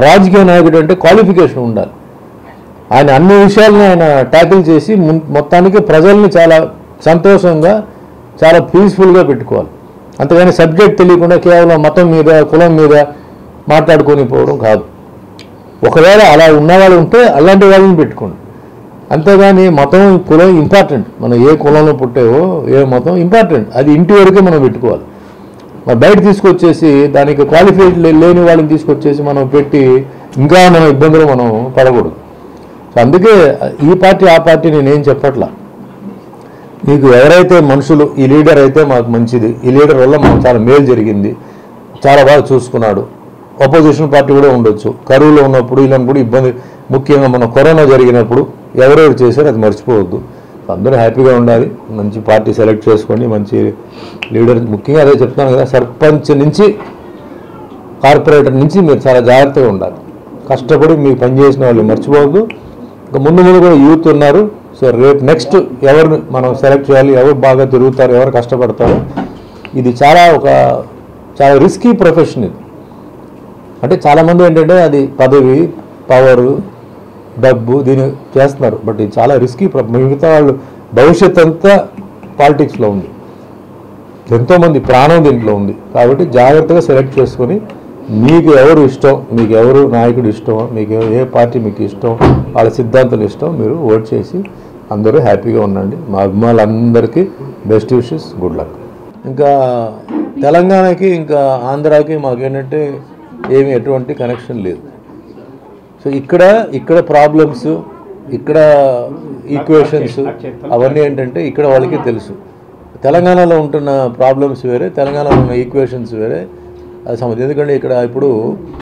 రాజకీయ నాయకుడు అంటే క్వాలిఫికేషన్ ఉండాలి. ఆయన అన్ని విషయాలను ఆయన ట్యాకిల్ చేసి మొత్తానికి ప్రజల్ని చాలా సంతోషంగా చాలా పీస్ఫుల్గా పెట్టుకోవాలి. అంతేగాని సబ్జెక్ట్ తెలియకుండా కేవలం మతం మీద కులం మీద మాట్లాడుకొని పోవడం కాదు. ఒకవేళ అలా ఉన్నవాళ్ళు ఉంటే అలాంటి వాళ్ళని పెట్టుకోండి. అంతేగాని మతం కులం ఇంపార్టెంట్. మనం ఏ కులంలో పుట్టావో ఏ మతం ఇంపార్టెంట్, అది ఇంటి వరకే మనం పెట్టుకోవాలి. మరి బయట తీసుకొచ్చేసి దానికి క్వాలిఫైడ్ లేని వాళ్ళని తీసుకొచ్చేసి మనం పెట్టి ఇంకా మనం ఇబ్బందులు మనం పడకూడదు. సో అందుకే ఈ పార్టీ ఆ పార్టీ నేనేం చెప్పట్లా. మీకు ఎవరైతే మనుషులు ఈ లీడర్ అయితే మాకు మంచిది, ఈ లీడర్ వల్ల మాకు చాలా మేలు జరిగింది, చాలా బాగా చూసుకున్నాడు. అపోజిషన్ పార్టీ కూడా ఉండొచ్చు. కరువులో ఉన్నప్పుడు ఇలాంటి ఇబ్బంది, ముఖ్యంగా మన కరోనా జరిగినప్పుడు ఎవరెవరు చేశారో అది మర్చిపోవద్దు. అందరూ హ్యాపీగా ఉండాలి. మంచి పార్టీ సెలెక్ట్ చేసుకోండి, మంచి లీడర్. ముఖ్యంగా అదే చెప్తాను కదా, సర్పంచ్ నుంచి కార్పొరేటర్ నుంచి మీరు చాలా జాగ్రత్తగా ఉండాలి. కష్టపడి మీకు పనిచేసిన వాళ్ళు మర్చిపోవద్దు. ఇంకా ముందు కూడా యూత్ ఉన్నారు. సో రేపు నెక్స్ట్ ఎవరిని మనం సెలెక్ట్ చేయాలి, ఎవరు బాగా తిరుగుతారు, ఎవరు కష్టపడతారు. ఇది చాలా రిస్కీ ప్రొఫెషన్ ఇది. అంటే చాలామంది ఏంటంటే అది పదవి, పవరు, డబ్బు దీన్ని చేస్తున్నారు. బట్ ఇది చాలా రిస్కీ. మిగతా వాళ్ళు భవిష్యత్ అంతా పాలిటిక్స్లో ఉంది, ఎంతోమంది ప్రాణం దీంట్లో ఉంది. కాబట్టి జాగ్రత్తగా సెలెక్ట్ చేసుకొని మీకు ఎవరు ఇష్టం, మీకు ఎవరు నాయకుడు ఇష్టం, మీకు ఏ పార్టీ మీకు ఇష్టం, వాళ్ళ సిద్ధాంతాలు ఇష్టం, మీరు ఓట్ చేసి అందరూ హ్యాపీగా ఉండండి. మా అభిమానులందరికీ బెస్ట్ విషెస్, గుడ్ లక్. ఇంకా తెలంగాణకి ఇంకా ఆంధ్రాకి మాకేంటంటే ఏమి ఎటువంటి కనెక్షన్ లేదు. సో ఇక్కడ ప్రాబ్లమ్స్, ఇక్కడ ఈక్వేషన్స్ అవన్నీ ఏంటంటే ఇక్కడ వాళ్ళకి తెలుసు. తెలంగాణలో ఉంటున్న ప్రాబ్లమ్స్ వేరే, తెలంగాణలో ఉన్న ఈక్వేషన్స్ వేరే. అది సమస్య. ఎందుకంటే ఇక్కడ ఇప్పుడు